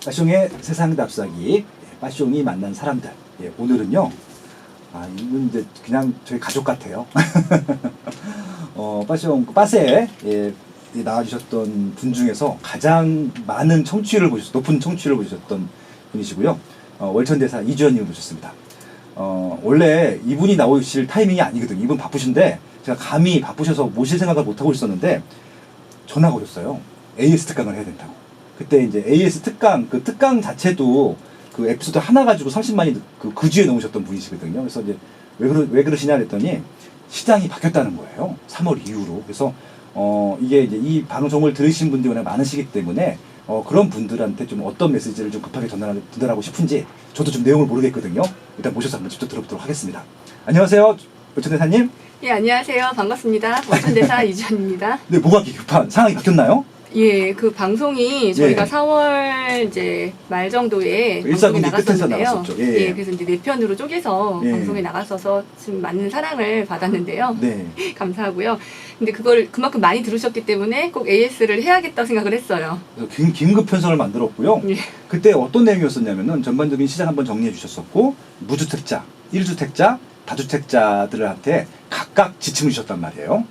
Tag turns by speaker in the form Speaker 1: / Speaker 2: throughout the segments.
Speaker 1: 빠숑의 세상 답사기, 빠숑이 만난 사람들. 오늘은요, 이건 이제 그냥 저희 가족 같아요. 빠숑, 빠세에 나와주셨던 분 중에서 가장 많은 높은 청취율을 보셨던 분이시고요. 월천대사 이주연님을 모셨습니다. 원래 이분이 나오실 타이밍이 아니거든요. 이분 바쁘신데, 제가 감히 바쁘셔서 모실 생각을 못하고 있었는데, 전화가 오셨어요. AS 특강을 해야 된다고. 그때 이제 AS 특강, 그 특강 자체도 그 에피소드 하나 가지고 30만이 그 주에 넘으셨던 분이시거든요. 그래서 이제 왜 그러시냐 그랬더니 시장이 바뀌었다는 거예요. 3월 이후로. 그래서 이게 이제 이 방송을 들으신 분들이 워낙 많으시기 때문에 그런 분들한테 좀 어떤 메시지를 좀 급하게 전달하고 싶은지 저도 좀 내용을 모르겠거든요. 일단 모셔서 한번 직접 들어보도록 하겠습니다. 안녕하세요, 월천대사님.
Speaker 2: 예, 안녕하세요. 반갑습니다. 월천대사 이주연입니다.
Speaker 1: 네, 뭐가 급한 상황이 바뀌었나요?
Speaker 2: 예, 그 방송이 저희가 4월 이제 말 정도에 방송에 나갔었는데요. 예, 그래서 이제 4편으로 쪼개서 방송에 나갔어서 지금 많은 사랑을 받았는데요.
Speaker 1: 네.
Speaker 2: 감사하고요. 근데 그걸 그만큼 많이 들으셨기 때문에 꼭 AS를 해야겠다 생각을 했어요.
Speaker 1: 그래서 긴급 편성을 만들었고요.
Speaker 2: 예.
Speaker 1: 그때 어떤 내용이었었냐면은 전반적인 시장 한번 정리해 주셨었고, 무주택자, 1주택자, 다주택자들한테 각각 지침을 주셨단 말이에요.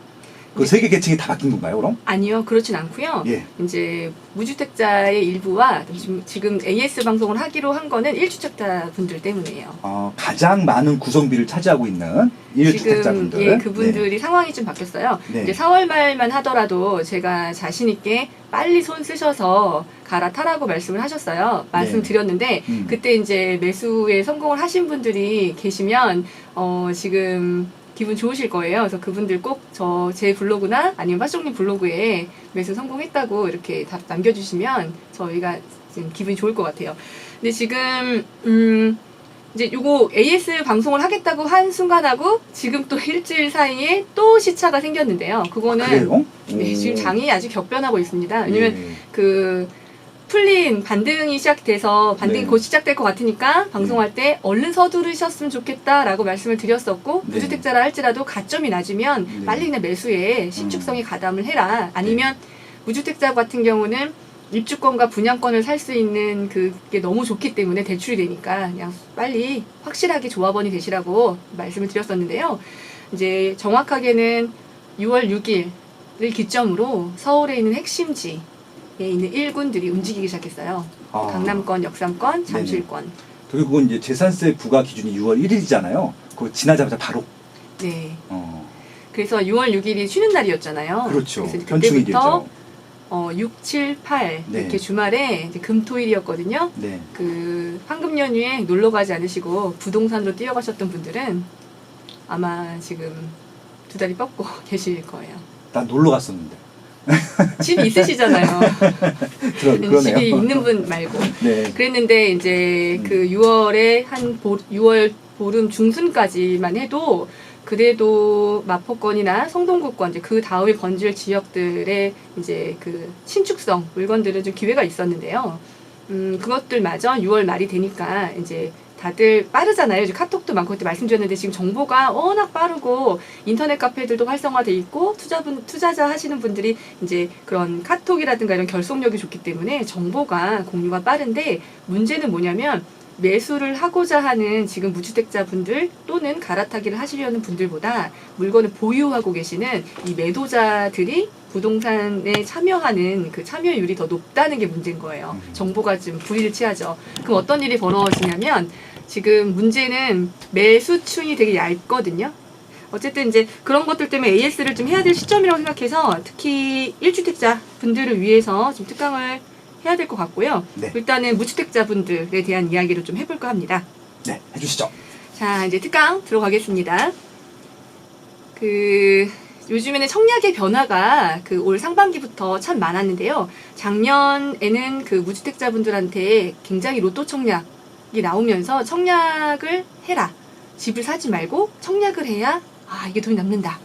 Speaker 1: 그 세 개 계층이 다 바뀐 건가요, 그럼?
Speaker 2: 아니요, 그렇진 않고요.
Speaker 1: 예.
Speaker 2: 이제 무주택자의 일부와 지금 AS 방송을 하기로 한 거는 1주택자 분들 때문이에요.
Speaker 1: 가장 많은 구성비를 차지하고 있는 1주택자 분들.
Speaker 2: 예, 그분들이 상황이 좀 바뀌었어요.
Speaker 1: 네.
Speaker 2: 이제 4월 말만 하더라도 제가 자신 있게 빨리 손 쓰셔서 갈아타라고 말씀을 하셨어요. 말씀드렸는데 그때 이제 매수에 성공을 하신 분들이 계시면 지금 기분 좋으실 거예요. 그래서 그분들 꼭 제 블로그나 아니면 빠숑님 블로그에 매수 성공했다고 이렇게 답 남겨주시면 저희가 지금 기분이 좋을 것 같아요. 근데 지금 이제 요거 AS 방송을 하겠다고 한 순간하고 지금 또 일주일 사이에 또 시차가 생겼는데요. 그거는
Speaker 1: 그래요?
Speaker 2: 네, 지금 장이 아주 격변하고 있습니다. 왜냐면 그 풀린 반등이 시작돼서 반등이 곧 시작될 것 같으니까 방송할 때 얼른 서두르셨으면 좋겠다라고 말씀을 드렸었고 무주택자라 할지라도 가점이 낮으면 빨리 그냥 매수에 신축성에 가담을 해라. 아니면 무주택자 같은 경우는 입주권과 분양권을 살 수 있는 그게 너무 좋기 때문에 대출이 되니까 그냥 빨리 확실하게 조합원이 되시라고 말씀을 드렸었는데요. 이제 정확하게는 6월 6일을 기점으로 서울에 있는 핵심지 있는 일군들이 움직이기 시작했어요. 강남권, 역삼권, 잠실권.
Speaker 1: 결국은 이제 재산세 부과 기준이 6월 1일이잖아요. 그거 지나자마자 바로.
Speaker 2: 네. 그래서 6월 6일이 쉬는 날이었잖아요.
Speaker 1: 그렇죠.
Speaker 2: 그래서
Speaker 1: 편충일이죠.
Speaker 2: 6, 7, 8
Speaker 1: 네.
Speaker 2: 이렇게 주말에 이제 금토일이었거든요.
Speaker 1: 네.
Speaker 2: 그 황금 연휴에 놀러 가지 않으시고 부동산으로 뛰어가셨던 분들은 아마 지금 두 다리 뻗고 계실 거예요.
Speaker 1: 난 놀러 갔었는데.
Speaker 2: 집이 있으시잖아요.
Speaker 1: 그러네요.
Speaker 2: 집이 있는 분 말고.
Speaker 1: 네.
Speaker 2: 그랬는데 이제 그 6월에 6월 보름 중순까지만 해도 그래도 마포권이나 성동구권 이제 그 다음에 번질 지역들의 이제 그 신축성 물건들은 좀 기회가 있었는데요. 그것들마저 6월 말이 되니까 이제 다들 빠르잖아요. 이제 카톡도 많고 그때 말씀드렸는데 지금 정보가 워낙 빠르고 인터넷 카페들도 활성화돼 있고 투자자 하시는 분들이 이제 그런 카톡이라든가 이런 결속력이 좋기 때문에 정보가 공유가 빠른데 문제는 뭐냐면 매수를 하고자 하는 지금 무주택자 분들 또는 갈아타기를 하시려는 분들보다 물건을 보유하고 계시는 이 매도자들이 부동산에 참여하는 그 참여율이 더 높다는 게 문제인 거예요. 정보가 좀 불일치하죠. 그럼 어떤 일이 벌어지냐면 지금 문제는 매수층이 되게 얇거든요. 어쨌든 이제 그런 것들 때문에 AS를 좀 해야 될 시점이라고 생각해서 특히 1주택자 분들을 위해서 좀 특강을 해야 될 것 같고요.
Speaker 1: 네.
Speaker 2: 일단은 무주택자 분들에 대한 이야기를 좀 해볼까 합니다.
Speaker 1: 네, 해주시죠.
Speaker 2: 자, 이제 특강 들어가겠습니다. 요즘에는 청약의 변화가 올 상반기부터 참 많았는데요. 작년에는 그 무주택자 분들한테 굉장히 로또 청약이 나오면서 청약을 해라. 집을 사지 말고 청약을 해야 이게 돈이 남는다.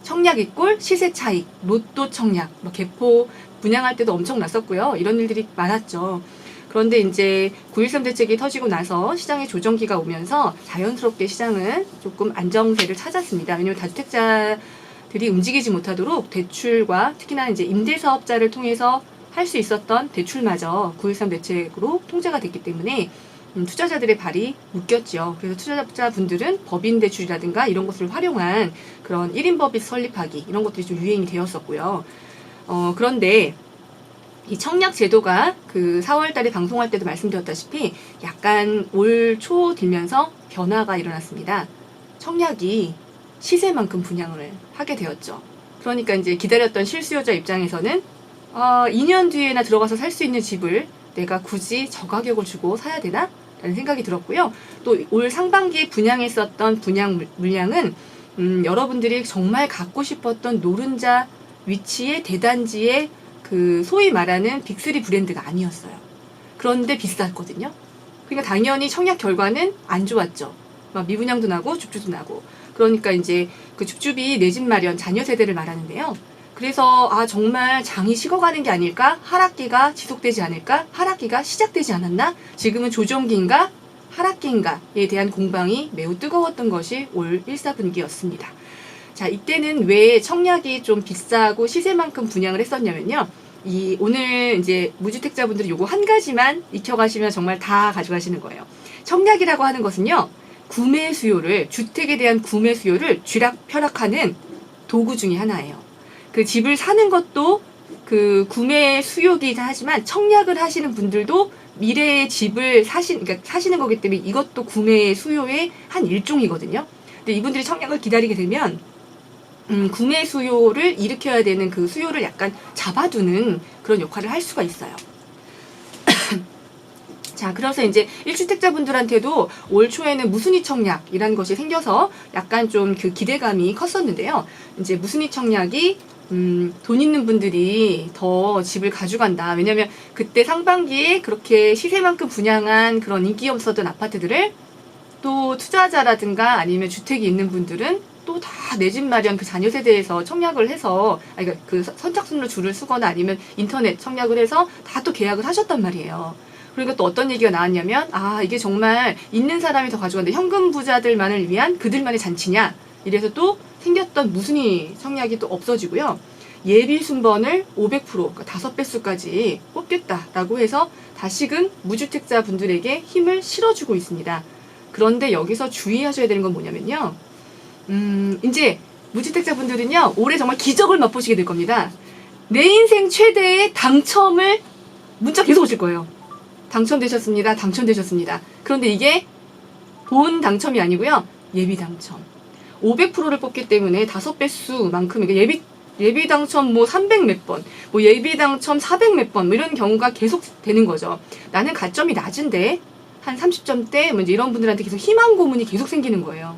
Speaker 2: 청약 이꼴 시세 차익, 로또 청약, 개포 분양할 때도 엄청 났었고요. 이런 일들이 많았죠. 그런데 이제 9.13 대책이 터지고 나서 시장의 조정기가 오면서 자연스럽게 시장은 조금 안정세를 찾았습니다. 왜냐하면 다주택자들이 움직이지 못하도록 대출과 특히나 이제 임대사업자를 통해서 할 수 있었던 대출마저 9.13 대책으로 통제가 됐기 때문에 투자자들의 발이 묶였죠. 그래서 투자자분들은 법인 대출이라든가 이런 것을 활용한 그런 1인 법인 설립하기 이런 것들이 좀 유행이 되었었고요. 그런데 이 청약 제도가 그 4월 달에 방송할 때도 말씀드렸다시피 약간 올 초 들면서 변화가 일어났습니다. 청약이 시세만큼 분양을 하게 되었죠. 그러니까 이제 기다렸던 실수요자 입장에서는 2년 뒤에나 들어가서 살 수 있는 집을 내가 굳이 저가격을 주고 사야 되나? 라는 생각이 들었고요. 또 올 상반기에 분양했었던 분양 물량은 여러분들이 정말 갖고 싶었던 노른자 위치의 대단지의 그 소위 말하는 빅3 브랜드가 아니었어요. 그런데 비쌌거든요. 그러니까 당연히 청약 결과는 안 좋았죠. 막 미분양도 나고 줍줍도 나고. 그러니까 이제 그 줍줍이 내 집 마련 자녀 세대를 말하는데요. 그래서 정말 장이 식어가는 게 아닐까? 하락기가 지속되지 않을까? 하락기가 시작되지 않았나? 지금은 조정기인가? 하락기인가에 대한 공방이 매우 뜨거웠던 것이 올 1사분기였습니다. 자, 이때는 왜 청약이 좀 비싸고 시세만큼 분양을 했었냐면요. 오늘 이제 무주택자분들이 요거 한 가지만 익혀가시면 정말 다 가져가시는 거예요. 청약이라고 하는 것은요. 구매 수요를, 주택에 대한 구매 수요를 쥐락펴락하는 도구 중에 하나예요. 그 집을 사는 것도 그 구매 수요이긴 하지만 청약을 하시는 분들도 미래의 집을 그러니까 사시는 거기 때문에 이것도 구매 수요의 한 일종이거든요. 근데 이분들이 청약을 기다리게 되면 구매 수요를 일으켜야 되는 그 수요를 약간 잡아두는 그런 역할을 할 수가 있어요. 자, 그래서 이제 1주택자분들한테도 올 초에는 무순위 청약이라는 것이 생겨서 약간 좀 그 기대감이 컸었는데요. 이제 무순위 청약이 돈 있는 분들이 더 집을 가져간다. 왜냐면 그때 상반기에 그렇게 시세만큼 분양한 그런 인기 없었던 아파트들을 또 투자자라든가 아니면 주택이 있는 분들은 또 다 내 집 마련 그 자녀 세대에서 청약을 해서 그러니까 그 선착순으로 줄을 서거나 아니면 인터넷 청약을 해서 다 또 계약을 하셨단 말이에요. 그러니까 또 어떤 얘기가 나왔냐면 이게 정말 있는 사람이 더 가져간다. 현금 부자들만을 위한 그들만의 잔치냐. 이래서 또 생겼던 무순위 청약이 또 없어지고요. 예비 순번을 500% 그러니까 5배수까지 뽑겠다라고 해서 다시금 무주택자 분들에게 힘을 실어주고 있습니다. 그런데 여기서 주의하셔야 되는 건 뭐냐면요. 이제 무주택자 분들은요. 올해 정말 기적을 맛보시게 될 겁니다. 내 인생 최대의 당첨을 문자 계속 오실 거예요. 당첨되셨습니다. 당첨되셨습니다. 그런데 이게 본 당첨이 아니고요. 예비 당첨. 500%를 뽑기 때문에 5배수만큼 예비 당첨 300 몇 번, 예비 당첨 400 몇 번, 이런 경우가 계속 되는 거죠. 나는 가점이 낮은데 한 30점대 이제 이런 분들한테 계속 희망 고문이 계속 생기는 거예요.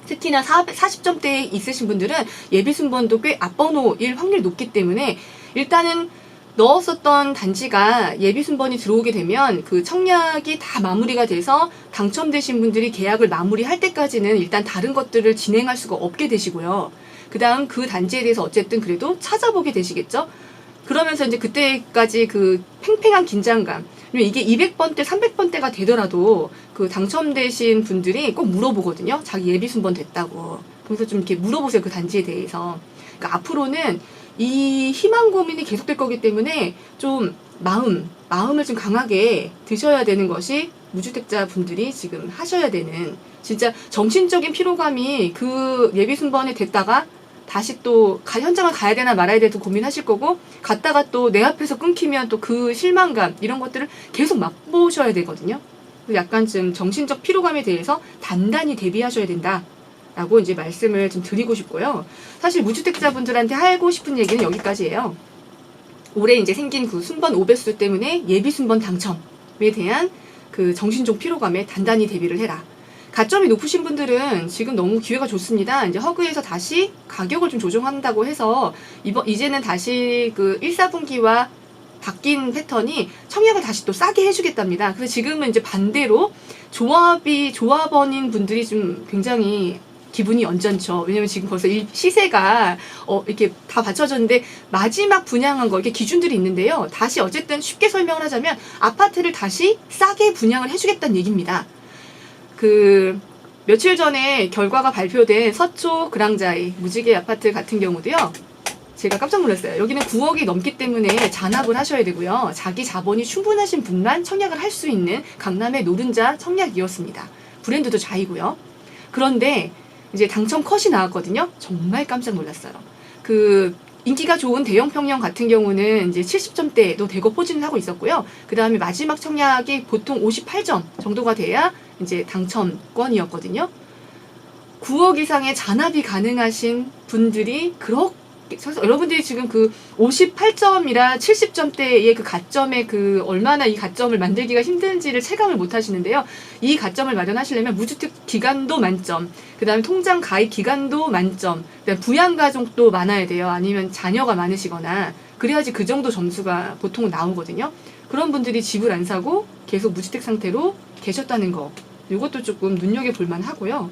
Speaker 2: 특히나 40점대에 있으신 분들은 예비 순번도 꽤 앞번호일 확률이 높기 때문에 일단은 넣었었던 단지가 예비 순번이 들어오게 되면 그 청약이 다 마무리가 돼서 당첨되신 분들이 계약을 마무리할 때까지는 일단 다른 것들을 진행할 수가 없게 되시고요. 그 다음 그 단지에 대해서 어쨌든 그래도 찾아보게 되시겠죠? 그러면서 이제 그때까지 그 팽팽한 긴장감. 이게 200번대, 300번대가 되더라도 그 당첨되신 분들이 꼭 물어보거든요. 자기 예비 순번 됐다고. 그래서 좀 이렇게 물어보세요. 그 단지에 대해서. 그러니까 앞으로는 이 희망 고민이 계속될 거기 때문에 좀 마음을 좀 강하게 드셔야 되는 것이 무주택자 분들이 지금 하셔야 되는 진짜 정신적인 피로감이 그 예비 순번이 됐다가 다시 또 현장을 가야 되나 말아야 되나 고민하실 거고 갔다가 또 내 앞에서 끊기면 또 그 실망감 이런 것들을 계속 맛보셔야 되거든요. 약간 좀 정신적 피로감에 대해서 단단히 대비하셔야 된다. 라고 이제 말씀을 좀 드리고 싶고요. 사실 무주택자분들한테 하고 싶은 얘기는 여기까지예요. 올해 이제 생긴 그 순번 5배수 때문에 예비 순번 당첨에 대한 그 정신적 피로감에 단단히 대비를 해라. 가점이 높으신 분들은 지금 너무 기회가 좋습니다. 이제 허그에서 다시 가격을 좀 조정한다고 해서 이제는 다시 그 1, 4분기와 바뀐 패턴이 청약을 다시 또 싸게 해주겠답니다. 그래서 지금은 이제 반대로 조합원인 분들이 좀 굉장히 기분이 언짢죠. 왜냐면 지금 벌써 시세가 이렇게 다 받쳐졌는데 마지막 분양한 거 이렇게 기준들이 있는데요. 다시 어쨌든 쉽게 설명을 하자면 아파트를 다시 싸게 분양을 해주겠다는 얘기입니다. 며칠 전에 결과가 발표된 서초 그랑자이 무지개 아파트 같은 경우도요. 제가 깜짝 놀랐어요. 여기는 9억이 넘기 때문에 잔압을 하셔야 되고요. 자기 자본이 충분하신 분만 청약을 할 수 있는 강남의 노른자 청약이었습니다. 브랜드도 자이고요. 그런데 이제 당첨 컷이 나왔거든요. 정말 깜짝 놀랐어요. 그 인기가 좋은 대형 평형 같은 경우는 이제 70점대도 대거 포진을 하고 있었고요. 그 다음에 마지막 청약이 보통 58점 정도가 돼야 이제 당첨권이었거든요. 9억 이상의 잔압이 가능하신 분들이 그렇게 여러분들이 지금 그 58점이라 70점대의 그 가점의 그 얼마나 이 가점을 만들기가 힘든지를 체감을 못 하시는데요. 이 가점을 마련하시려면 무주택 기간도 만점, 그 다음에 통장 가입 기간도 만점, 그다음에 부양 가족도 많아야 돼요. 아니면 자녀가 많으시거나 그래야지 그 정도 점수가 보통 나오거든요. 그런 분들이 집을 안 사고 계속 무주택 상태로 계셨다는 거, 이것도 조금 눈여겨볼 만하고요.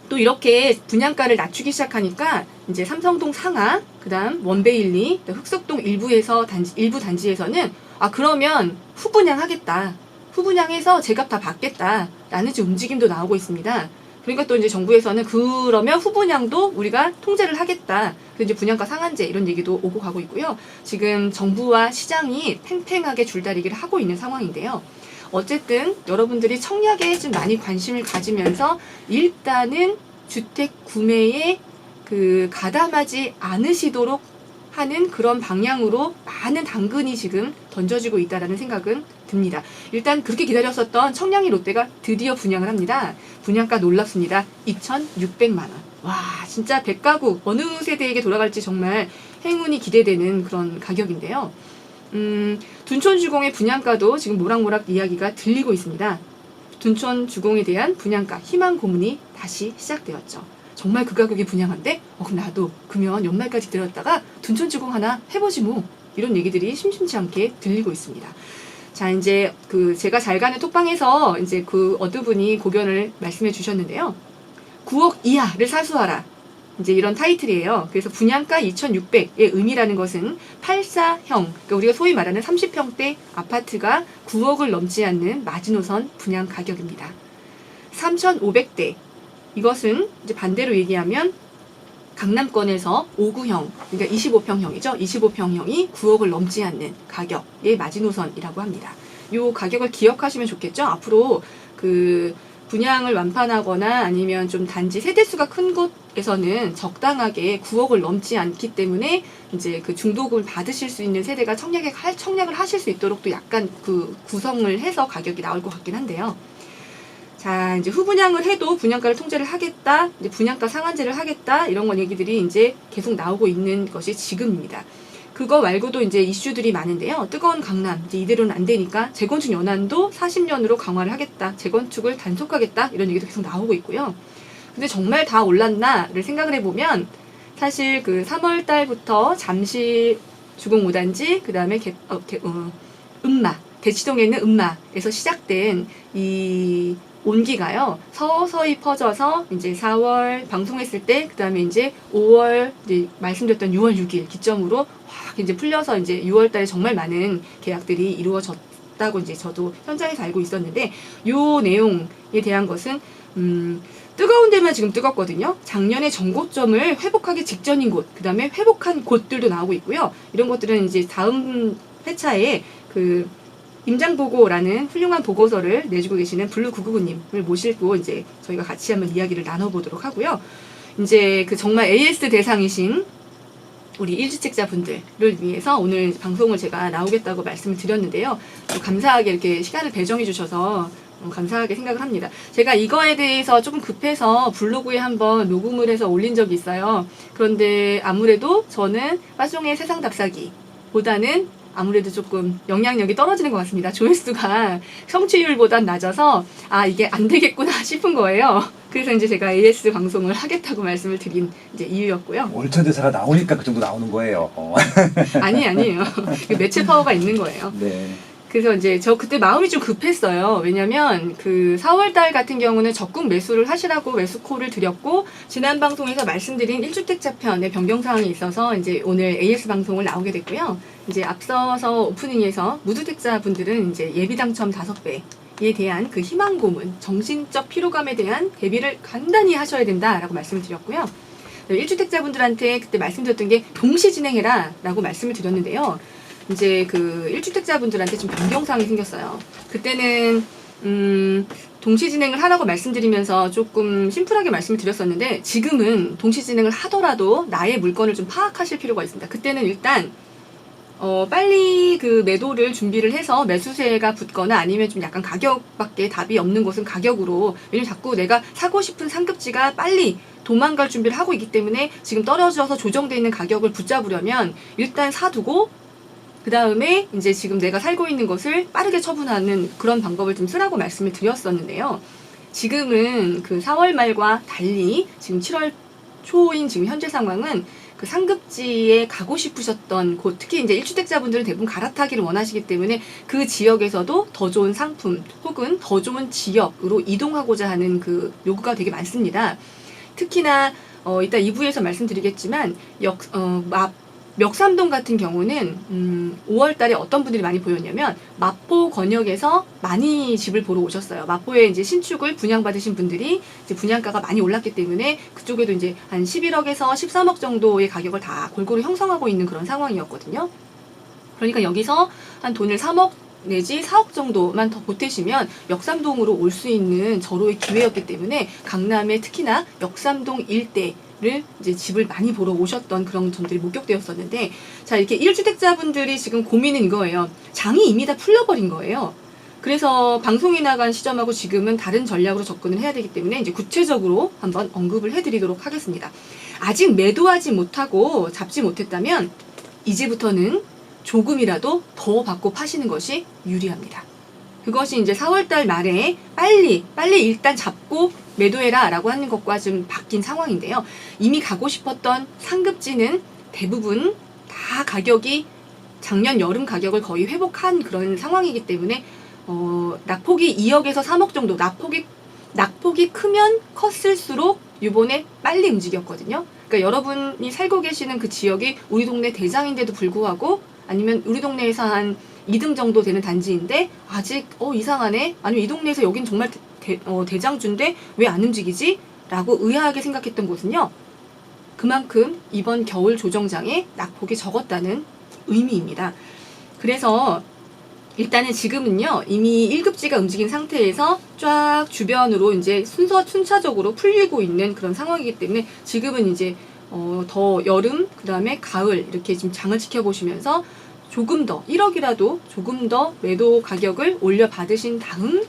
Speaker 2: 또 이렇게 분양가를 낮추기 시작하니까 이제 삼성동 상하, 그다음 원베일리, 흑석동 일부 단지에서는 그러면 후분양하겠다. 후분양해서 제값 다 받겠다라는 이제 움직임도 나오고 있습니다. 그러니까 또 이제 정부에서는 그러면 후분양도 우리가 통제를 하겠다. 그래서 이제 분양가 상한제 이런 얘기도 오고 가고 있고요. 지금 정부와 시장이 팽팽하게 줄다리기를 하고 있는 상황인데요. 어쨌든 여러분들이 청약에 좀 많이 관심을 가지면서 일단은 주택 구매에 가담하지 않으시도록 하는 그런 방향으로 많은 당근이 지금 던져지고 있다는 생각은 듭니다. 일단 그렇게 기다렸었던 청량리 롯데가 드디어 분양을 합니다. 분양가 놀랍습니다. 2,600만 원. 와, 진짜 100가구 어느 세대에게 돌아갈지 정말 행운이 기대되는 그런 가격인데요. 둔촌주공의 분양가도 지금 모락모락 이야기가 들리고 있습니다. 둔촌주공에 대한 분양가 희망 고문이 다시 시작되었죠. 정말 그 가격이 분양한데? 그럼 나도 그러면 연말까지 들었다가 둔촌주공 하나 해보지 뭐. 이런 얘기들이 심심치 않게 들리고 있습니다. 자, 이제 제가 잘 가는 톡방에서 이제 어느 분이 고견을 말씀해 주셨는데요. 9억 이하를 사수하라. 이제 이런 타이틀이에요. 그래서 분양가 2,600의 의미라는 것은 84형, 그러니까 우리가 소위 말하는 30평대 아파트가 9억을 넘지 않는 마지노선 분양 가격입니다. 3,500대, 이것은 이제 반대로 얘기하면 강남권에서 5구형, 그러니까 25평형이죠. 25평형이 9억을 넘지 않는 가격의 마지노선이라고 합니다. 이 가격을 기억하시면 좋겠죠. 앞으로 분양을 완판하거나 아니면 좀 단지 세대수가 큰 곳에서는 적당하게 9억을 넘지 않기 때문에 이제 중도금을 받으실 수 있는 세대가 청약을 하실 수 있도록 또 약간 구성을 해서 가격이 나올 것 같긴 한데요. 자, 이제 후분양을 해도 분양가를 통제를 하겠다, 이제 분양가 상한제를 하겠다, 이런 건 얘기들이 이제 계속 나오고 있는 것이 지금입니다. 그거 말고도 이제 이슈들이 많은데요. 뜨거운 강남, 이제 이대로는 안 되니까 재건축 연한도 40년으로 강화를 하겠다, 재건축을 단속하겠다, 이런 얘기도 계속 나오고 있고요. 근데 정말 다 올랐나를 생각을 해보면 사실 3월 달부터 잠실 주공 5단지, 그 다음에 대치동에 있는 음마에서 시작된 이 온기가요, 서서히 퍼져서 이제 4월 방송했을 때, 그 다음에 이제 5월, 이제 말씀드렸던 6월 6일 기점으로 확 이제 풀려서 이제 6월 달에 정말 많은 계약들이 이루어졌다고 이제 저도 현장에서 알고 있었는데, 요 내용에 대한 것은, 뜨거운 데만 지금 뜨겁거든요. 작년에 전고점을 회복하기 직전인 곳, 그 다음에 회복한 곳들도 나오고 있고요. 이런 것들은 이제 다음 회차에 임장보고라는 훌륭한 보고서를 내주고 계시는 블루999님을 모시고 이제 저희가 같이 한번 이야기를 나눠보도록 하고요. 이제 정말 AS 대상이신 우리 1주택자분들을 위해서 오늘 방송을 제가 나오겠다고 말씀을 드렸는데요. 감사하게 이렇게 시간을 배정해 주셔서 감사하게 생각을 합니다. 제가 이거에 대해서 조금 급해서 블로그에 한번 녹음을 해서 올린 적이 있어요. 그런데 아무래도 저는 빠종의 세상 답사기 보다는 아무래도 조금 영향력이 떨어지는 것 같습니다. 조회수가 성취율보단 낮아서 이게 안 되겠구나 싶은 거예요. 그래서 이제 제가 AS 방송을 하겠다고 말씀을 드린 이제 이유였고요.
Speaker 1: 월천대사가 나오니까 그 정도 나오는 거예요.
Speaker 2: 아니에요. 매체 파워가 있는 거예요.
Speaker 1: 네.
Speaker 2: 그래서 이제 저 그때 마음이 좀 급했어요. 왜냐면 4월달 같은 경우는 적극 매수를 하시라고 매수콜을 드렸고, 지난 방송에서 말씀드린 1주택자 편의 변경사항이 있어서 이제 오늘 AS 방송을 나오게 됐고요. 이제 앞서서 오프닝에서 무주택자 분들은 이제 예비 당첨 5배에 대한 희망 고문, 정신적 피로감에 대한 대비를 간단히 하셔야 된다라고 말씀을 드렸고요. 1주택자분들한테 그때 말씀드렸던 게 동시 진행해라 라고 말씀을 드렸는데요. 이제 그 1주택자분들한테 좀 변경사항이 생겼어요. 그때는 동시 진행을 하라고 말씀드리면서 조금 심플하게 말씀을 드렸었는데, 지금은 동시 진행을 하더라도 나의 물건을 좀 파악하실 필요가 있습니다. 그때는 일단 빨리 그 매도를 준비를 해서 매수세가 붙거나 아니면 좀 약간 가격밖에 답이 없는 곳은 가격으로, 왜냐면 자꾸 내가 사고 싶은 상급지가 빨리 도망갈 준비를 하고 있기 때문에 지금 떨어져서 조정되어 있는 가격을 붙잡으려면 일단 사두고 그 다음에 이제 지금 내가 살고 있는 것을 빠르게 처분하는 그런 방법을 좀 쓰라고 말씀을 드렸었는데요. 지금은 그 4월 말과 달리 지금 7월 초인 지금 현재 상황은 그 상급지에 가고 싶으셨던 곳, 특히 이제 1주택자분들은 대부분 갈아타기를 원하시기 때문에 그 지역에서도 더 좋은 상품 혹은 더 좋은 지역으로 이동하고자 하는 그 요구가 되게 많습니다. 특히나 이따 2부에서 말씀드리겠지만 멱삼동 같은 경우는 5월 달에 어떤 분들이 많이 보였냐면 마포 권역에서 많이 집을 보러 오셨어요. 마포에 이제 신축을 분양받으신 분들이 이제 분양가가 많이 올랐기 때문에 그쪽에도 이제 한 11억에서 13억 정도의 가격을 다 골고루 형성하고 있는 그런 상황이었거든요. 그러니까 여기서 한 돈을 3억 내지 4억 정도만 더 보태시면 역삼동으로 올 수 있는 절호의 기회였기 때문에 강남에 특히나 역삼동 일대를 이제 집을 많이 보러 오셨던 그런 점들이 목격되었었는데, 자, 이렇게 1주택자분들이 지금 고민은 이거예요. 장이 이미 다 풀려버린 거예요. 그래서 방송이 나간 시점하고 지금은 다른 전략으로 접근을 해야 되기 때문에 이제 구체적으로 한번 언급을 해드리도록 하겠습니다. 아직 매도하지 못하고 잡지 못했다면 이제부터는 조금이라도 더 받고 파시는 것이 유리합니다. 그것이 이제 4월달 말에 빨리 일단 잡고 매도해라 라고 하는 것과 좀 바뀐 상황인데요. 이미 가고 싶었던 상급지는 대부분 다 가격이 작년 여름 가격을 거의 회복한 그런 상황이기 때문에 낙폭이 2억에서 3억 정도, 낙폭이 크면 컸을수록 이번에 빨리 움직였거든요. 그러니까 여러분이 살고 계시는 그 지역이 우리 동네 대장인데도 불구하고, 아니면 우리 동네에서 한 2등 정도 되는 단지인데 아직 이상하네, 아니면 이 동네에서 여긴 정말 대장주인데 왜 안 움직이지? 라고 의아하게 생각했던 곳은요, 그만큼 이번 겨울 조정장에 낙폭이 적었다는 의미입니다. 그래서 일단은 지금은요, 이미 1급지가 움직인 상태에서 쫙 주변으로 이제 순차적으로 풀리고 있는 그런 상황이기 때문에 지금은 이제 더 여름, 그 다음에 가을 이렇게 지금 장을 지켜보시면서 조금 더 1억이라도 조금 더 매도 가격을 올려받으신 다음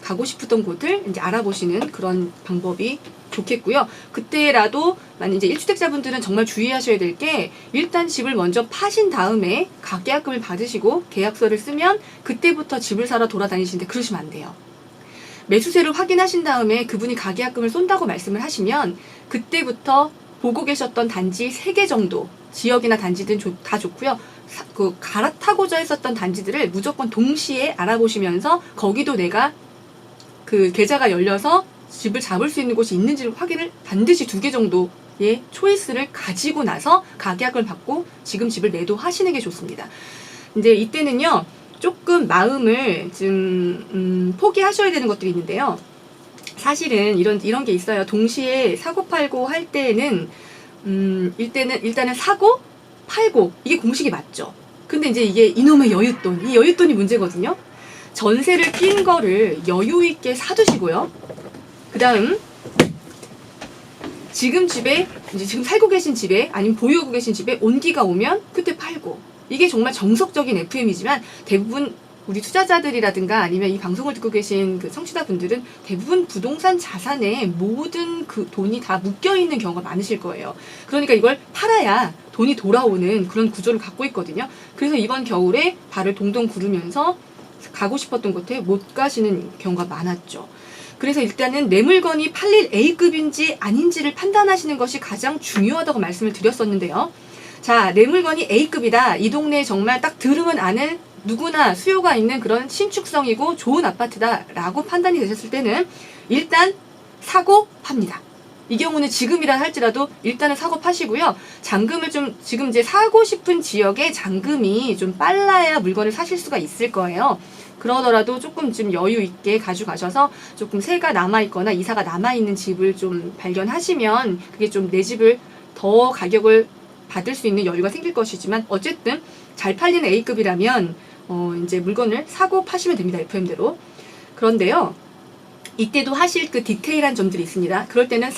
Speaker 2: 가고 싶었던 곳을 이제 알아보시는 그런 방법이 좋겠고요. 그때라도 만약 이제 1주택자분들은 정말 주의하셔야 될 게, 일단 집을 먼저 파신 다음에 가계약금을 받으시고 계약서를 쓰면 그때부터 집을 사러 돌아다니시는데 그러시면 안 돼요. 매수세를 확인하신 다음에 그분이 가계약금을 쏜다고 말씀을 하시면 그때부터 보고 계셨던 단지 3개 정도, 지역이나 단지든 다 좋고요. 그 갈아타고자 했었던 단지들을 무조건 동시에 알아보시면서 거기도 내가 그 계좌가 열려서 집을 잡을 수 있는 곳이 있는지를 확인을 반드시 2개 정도의 초이스를 가지고 나서 가계약을 받고 지금 집을 매도하시는 게 좋습니다. 이제 이때는요, 조금 마음을 좀 포기하셔야 되는 것들이 있는데요. 사실은 이런 게 있어요. 동시에 사고 팔고 할 때는 일단은 사고 팔고 이게 공식이 맞죠. 근데 이제 이게 이놈의 여윳돈, 이 여윳돈이 문제거든요. 전세를 낀 거를 여유 있게 사두시고요. 그 다음 지금 살고 계신 집에 아니면 보유하고 계신 집에 온기가 오면 그때 팔고, 이게 정말 정석적인 FM이지만 대부분 우리 투자자들이라든가 아니면 이 방송을 듣고 계신 그 청취자분들은 대부분 부동산 자산에 모든 그 돈이 다 묶여있는 경우가 많으실 거예요. 그러니까 이걸 팔아야 돈이 돌아오는 그런 구조를 갖고 있거든요. 그래서 이번 겨울에 발을 동동 구르면서 가고 싶었던 곳에 못 가시는 경우가 많았죠. 그래서 일단은 내 물건이 팔릴 A급인지 아닌지를 판단하시는 것이 가장 중요하다고 말씀을 드렸었는데요. 자, 내 물건이 A급이다. 이 동네에 정말 딱 들으면 아는 누구나 수요가 있는 그런 신축성이고 좋은 아파트다라고 판단이 되셨을 때는 일단 사고 팝니다. 이 경우는 지금이라 할지라도 일단은 사고 파시고요. 잔금을 지금 이제 사고 싶은 지역에 잔금이 좀 빨라야 물건을 사실 수가 있을 거예요. 그러더라도 조금 좀 여유 있게 가져가셔서 조금 세가 남아있거나 이사가 남아있는 집을 좀 발견하시면 그게 좀 내 집을 더 가격을 받을 수 있는 여유가 생길 것이지만 어쨌든 잘 팔리는 A급이라면 이제 물건을 사고 파시면 됩니다. FM대로. 그런데요. 이때도 하실 그 디테일한 점들이 있습니다. 그럴 때는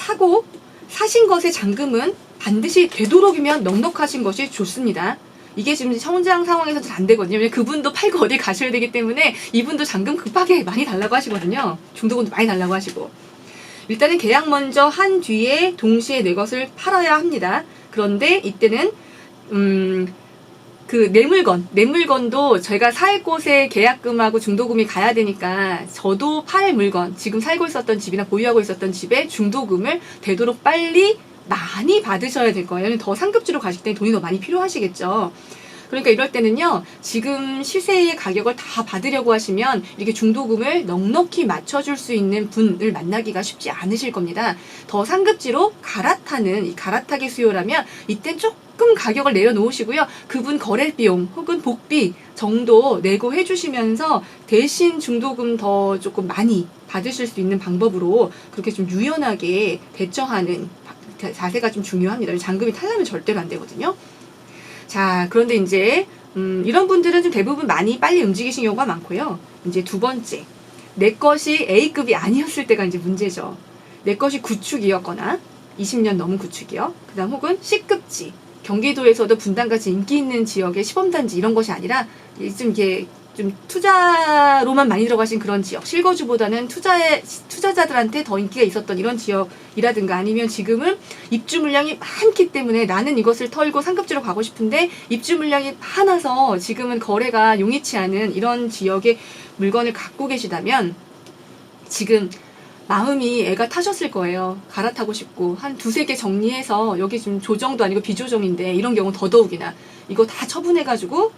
Speaker 2: 사신 것의 잔금은 반드시 되도록이면 넉넉하신 것이 좋습니다. 이게 지금 성장 상황에서는 안 되거든요. 왜냐면 그분도 팔고 어디 가셔야 되기 때문에 이분도 잔금 급하게 많이 달라고 하시거든요. 중도금도 많이 달라고 하시고. 일단은 계약 먼저 한 뒤에 동시에 내 것을 팔아야 합니다. 그런데 이때는 그 내 물건도 제가 살 곳에 계약금하고 중도금이 가야 되니까 저도 팔 물건, 지금 살고 있었던 집이나 보유하고 있었던 집에 중도금을 되도록 빨리 많이 받으셔야 될 거예요. 더 상급지로 가실 때 돈이 더 많이 필요하시겠죠. 그러니까 이럴 때는요, 지금 시세의 가격을 다 받으려고 하시면 이렇게 중도금을 넉넉히 맞춰줄 수 있는 분을 만나기가 쉽지 않으실 겁니다. 더 상급지로 갈아타는, 이 갈아타기 수요라면 이땐 조금 가격을 내려놓으시고요. 그분 거래 비용 혹은 복비 정도 내고 해주시면서 대신 중도금 더 조금 많이 받으실 수 있는 방법으로 그렇게 좀 유연하게 대처하는 자세가 좀 중요합니다. 잔금이 탈라면 절대로 안 되거든요. 자, 그런데 이제 이런 분들은 좀 대부분 많이 빨리 움직이신 경우가 많고요. 이제 두 번째, 내 것이 A급이 아니었을 때가 이제 문제죠. 내 것이 구축이었거나 20년 넘은 구축이요. 그다음 혹은 C급지, 경기도에서도 분당같이 인기 있는 지역의 시범단지 이런 것이 아니라 좀 이게 좀 투자로만 많이 들어가신 그런 지역, 실거주보다는 투자자들한테 더 인기가 있었던 이런 지역이라든가 아니면 지금은 입주 물량이 많기 때문에 나는 이것을 털고 상급지로 가고 싶은데 입주 물량이 많아서 지금은 거래가 용이치 않은 이런 지역의 물건을 갖고 계시다면 지금 마음이 애가 타셨을 거예요. 갈아타고 싶고 한 두세 개 정리해서 여기 지금 조정도 아니고 비조정인데 이런 경우는 더더욱이나 이거 다 처분해가지고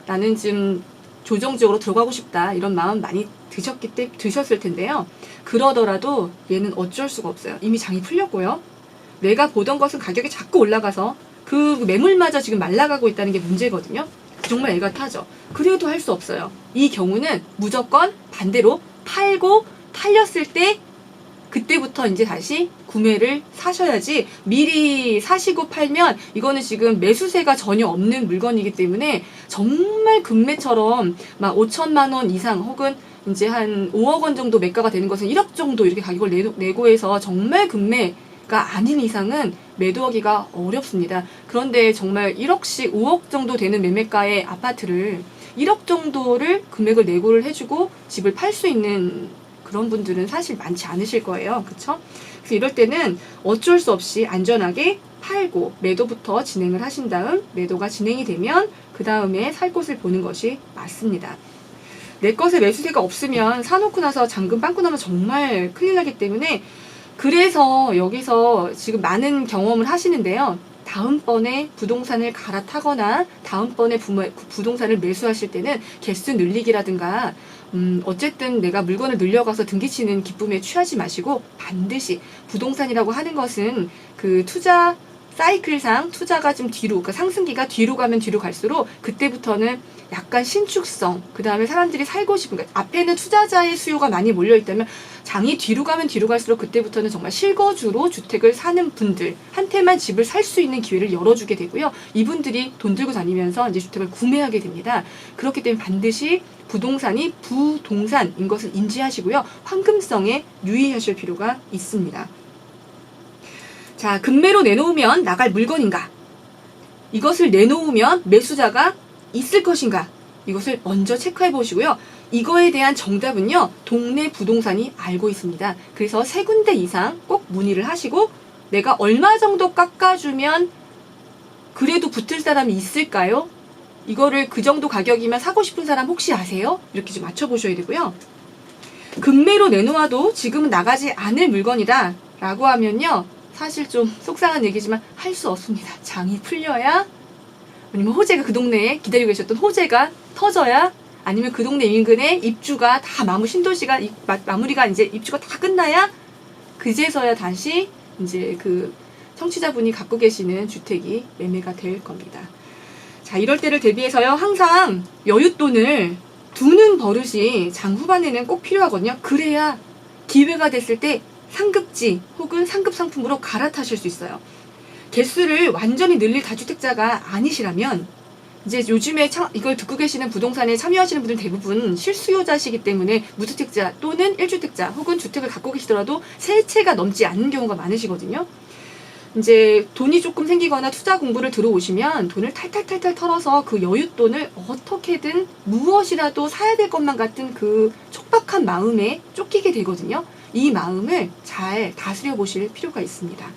Speaker 2: 나는 지금 조정적으로 들어가고 싶다 이런 마음 많이 드셨을 텐데요. 그러더라도 얘는 어쩔 수가 없어요. 이미 장이 풀렸고요. 내가 보던 것은 가격이 자꾸 올라가서 그 매물마저 지금 말라가고 있다는 게 문제거든요. 정말 애가 타죠. 그래도 할 수 없어요. 이 경우는 무조건 반대로 팔고 팔렸을 때 그때부터 이제 다시 구매를 사셔야지 미리 사시고 팔면 이거는 지금 매수세가 전혀 없는 물건이기 때문에 정말 금매처럼 막 5천만 원 이상 혹은 이제 한 5억 원 정도 매가가 되는 것은 1억 정도 이렇게 가격을 내고 해서 정말 금매가 아닌 이상은 매도하기가 어렵습니다. 그런데 정말 1억씩 5억 정도 되는 매매가의 아파트를 1억 정도를 금액을 내고를 해주고 집을 팔 수 있는 그런 분들은 사실 많지 않으실 거예요. 그쵸? 그래서 이럴 때는 어쩔 수 없이 안전하게 팔고 매도부터 진행을 하신 다음 매도가 진행이 되면 그 다음에 살 곳을 보는 것이 맞습니다. 내 것에 매수세가 없으면 사놓고 나서 잔금 빵꾸 나면 정말 큰일 나기 때문에 그래서 여기서 지금 많은 경험을 하시는데요. 다음번에 부동산을 갈아타거나 다음번에 부동산을 매수하실 때는 개수 늘리기라든가 어쨌든 내가 물건을 늘려가서 등기치는 기쁨에 취하지 마시고 반드시 부동산이라고 하는 것은 그 투자 사이클상 투자가 좀 뒤로, 그러니까 상승기가 뒤로 가면 뒤로 갈수록 그때부터는 약간 신축성, 그 다음에 사람들이 살고 싶은, 그러니까 앞에는 투자자의 수요가 많이 몰려있다면 장이 뒤로 가면 뒤로 갈수록 그때부터는 정말 실거주로 주택을 사는 분들한테만 집을 살 수 있는 기회를 열어주게 되고요. 이분들이 돈 들고 다니면서 이제 주택을 구매하게 됩니다. 그렇기 때문에 반드시 부동산이 부동산인 것을 인지하시고요. 황금성에 유의하실 필요가 있습니다. 자, 금매로 내놓으면 나갈 물건인가? 이것을 내놓으면 매수자가 있을 것인가? 이것을 먼저 체크해 보시고요. 이거에 대한 정답은요, 동네 부동산이 알고 있습니다. 그래서 3군데 이상 꼭 문의를 하시고 내가 얼마 정도 깎아주면 그래도 붙을 사람이 있을까요? 이거를 그 정도 가격이면 사고 싶은 사람 혹시 아세요? 이렇게 좀 맞춰보셔야 되고요. 금매로 내놓아도 지금은 나가지 않을 물건이다 라고 하면요, 사실 좀 속상한 얘기지만 할 수 없습니다. 장이 풀려야, 아니면 호재가 그 동네에 기다리고 계셨던 호재가 터져야, 아니면 그 동네 인근에 입주가 다 신도시가 마무리가 이제 입주가 다 끝나야 그제서야 다시 이제 그 청취자분이 갖고 계시는 주택이 매매가 될 겁니다. 자, 이럴 때를 대비해서요, 항상 여윳돈을 두는 버릇이 장 후반에는 꼭 필요하거든요. 그래야 기회가 됐을 때 상급지 혹은 상급 상품으로 갈아타실 수 있어요. 개수를 완전히 늘릴 다주택자가 아니시라면 이제 요즘에 이걸 듣고 계시는 부동산에 참여하시는 분들 대부분 실수요자시기 때문에 무주택자 또는 1주택자 혹은 주택을 갖고 계시더라도 세 채가 넘지 않는 경우가 많으시거든요. 이제 돈이 조금 생기거나 투자 공부를 들어오시면 돈을 탈탈탈탈 털어서 그 여윳돈을 어떻게든 무엇이라도 사야 될 것만 같은 그 촉박한 마음에 쫓기게 되거든요. 이 마음을 잘 다스려 보실 필요가 있습니다.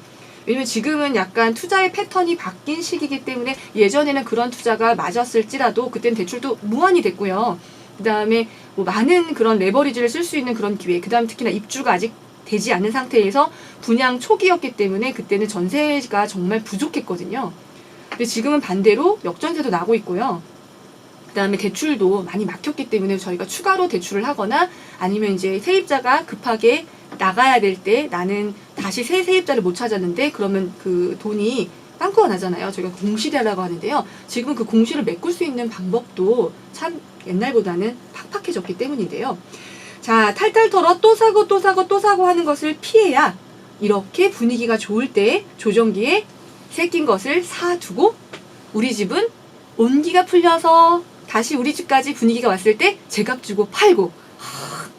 Speaker 2: 왜냐면 지금은 약간 투자의 패턴이 바뀐 시기이기 때문에 예전에는 그런 투자가 맞았을지라도 그때는 대출도 무한히 됐고요. 그 다음에 뭐 많은 그런 레버리지를 쓸 수 있는 그런 기회, 그 다음 특히나 입주가 아직 되지 않은 상태에서 분양 초기였기 때문에 그때는 전세가 정말 부족했거든요. 근데 지금은 반대로 역전세도 나고 있고요. 그 다음에 대출도 많이 막혔기 때문에 저희가 추가로 대출을 하거나 아니면 이제 세입자가 급하게 나가야 될 때 나는 다시 새 세입자를 못 찾았는데 그러면 그 돈이 빵꾸가 나잖아요. 저희가 공시대라고 하는데요. 지금 그 공시를 메꿀 수 있는 방법도 참 옛날보다는 팍팍해졌기 때문인데요. 자, 탈탈 털어 또 사고 또 사고 또 사고 하는 것을 피해야 이렇게 분위기가 좋을 때 조정기에 새낀 것을 사두고 우리 집은 온기가 풀려서 다시 우리 집까지 분위기가 왔을 때 제값 주고 팔고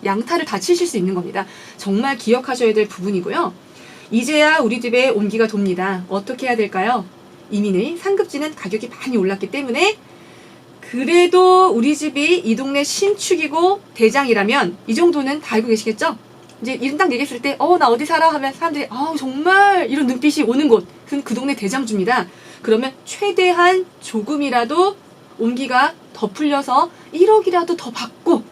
Speaker 2: 양타를 다 치실 수 있는 겁니다. 정말 기억하셔야 될 부분이고요. 이제야 우리 집에 온기가 돕니다. 어떻게 해야 될까요? 이민의 상급지는 가격이 많이 올랐기 때문에 그래도 우리 집이 이 동네 신축이고 대장이라면 이 정도는 다 알고 계시겠죠? 이제 이름 딱 얘기했을 때 나 어디 살아? 하면 사람들이 정말 이런 눈빛이 오는 곳 그건 그 동네 대장주입니다. 그러면 최대한 조금이라도 온기가 더 풀려서 1억이라도 더 받고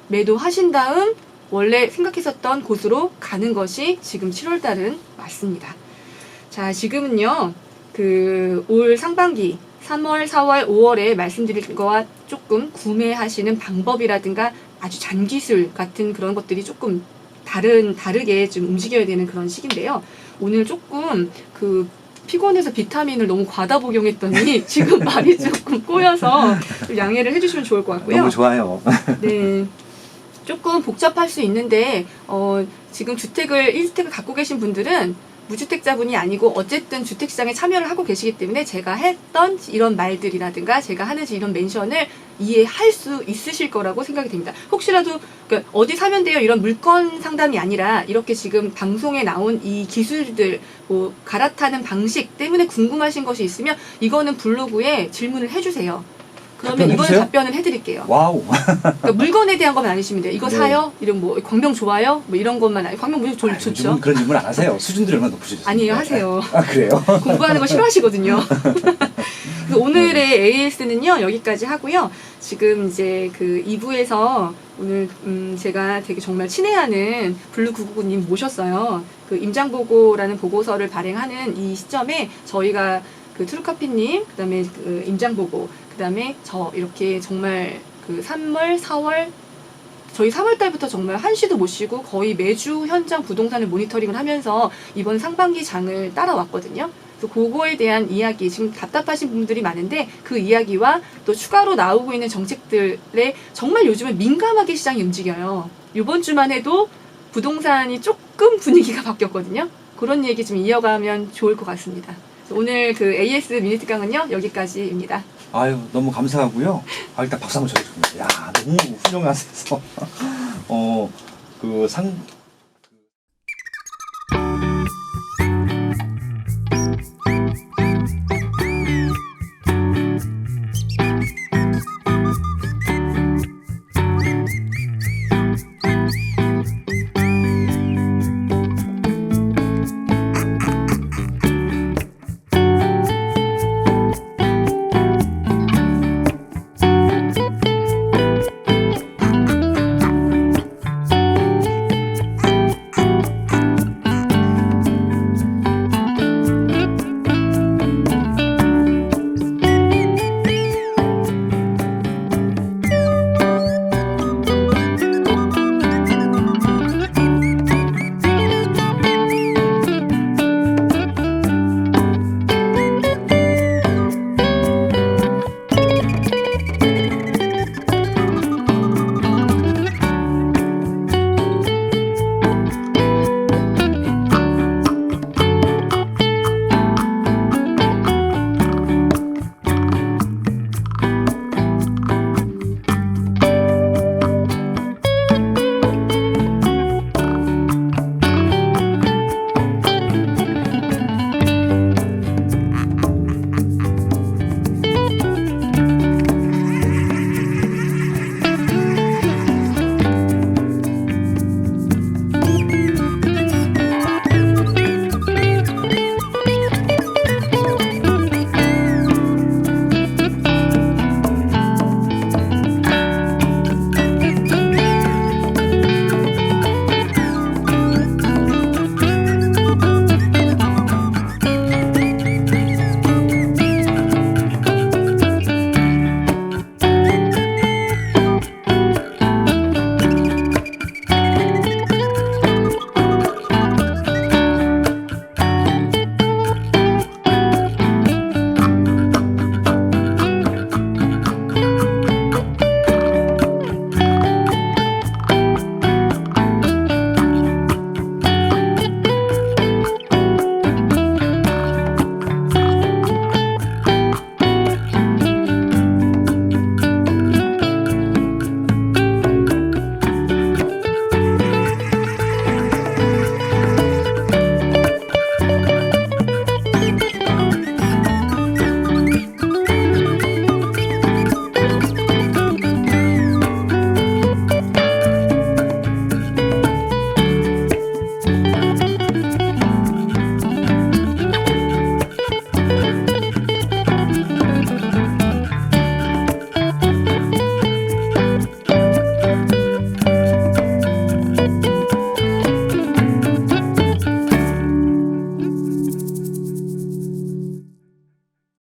Speaker 2: 매도하신 다음 원래 생각했었던 곳으로 가는 것이 지금 7월달은 맞습니다. 자, 지금은요, 올 상반기 3월, 4월, 5월에 말씀드린 거와 조금 구매하시는 방법이라든가 아주 잔기술 같은 그런 것들이 조금 다르게 좀 움직여야 되는 그런 시기인데요. 오늘 조금 피곤해서 비타민을 너무 과다 복용했더니 지금 말이 조금 꼬여서 좀 양해를 해주시면 좋을 것 같고요.
Speaker 1: 너무 좋아요.
Speaker 2: 네. 조금 복잡할 수 있는데 지금 1주택을 갖고 계신 분들은 무주택자분이 아니고 어쨌든 주택시장에 참여를 하고 계시기 때문에 제가 했던 이런 말들이라든가 제가 하는 이런 멘션을 이해할 수 있으실 거라고 생각이 됩니다. 혹시라도 어디 사면 돼요 이런 물건 상담이 아니라 이렇게 지금 방송에 나온 이 기술들 갈아타는 방식 때문에 궁금하신 것이 있으면 이거는 블로그에 질문을 해주세요. 그러면 이거는 답변을 해드릴게요.
Speaker 1: 와우.
Speaker 2: 그러니까 물건에 대한 것만 아니시면 돼요. 이거
Speaker 1: 네.
Speaker 2: 사요? 이런 광명 좋아요? 이런 것만 광명 무조건 좋죠.
Speaker 1: 요즘은 그런 질문 안 하세요. 수준들이 얼마나 높으시죠?
Speaker 2: 아니에요, 하세요.
Speaker 1: 아, 그래요?
Speaker 2: 공부하는 거 싫어하시거든요. 그래서 오늘의 AS는요 여기까지 하고요. 지금 이제 2부에서 오늘 제가 되게 정말 친애하는 블루999님 모셨어요. 임장보고라는 보고서를 발행하는 이 시점에 저희가 트루카피님, 그다음에 임장보고, 그다음에 저 이렇게 정말 3월, 4월 저희 3월 달부터 정말 한시도 못 쉬고 거의 매주 현장 부동산을 모니터링을 하면서 이번 상반기 장을 따라왔거든요. 그래서 그거에 대한 이야기, 지금 답답하신 분들이 많은데 그 이야기와 또 추가로 나오고 있는 정책들에 정말 요즘은 민감하게 시장이 움직여요. 이번 주만 해도 부동산이 조금 분위기가 바뀌었거든요. 그런 얘기 좀 이어가면 좋을 것 같습니다. 오늘 AS 미니트 강은요 여기까지입니다.
Speaker 1: 아유, 너무 감사하고요. 일단 박수 한번 쳐주십니다. 야, 너무 훌륭하셔서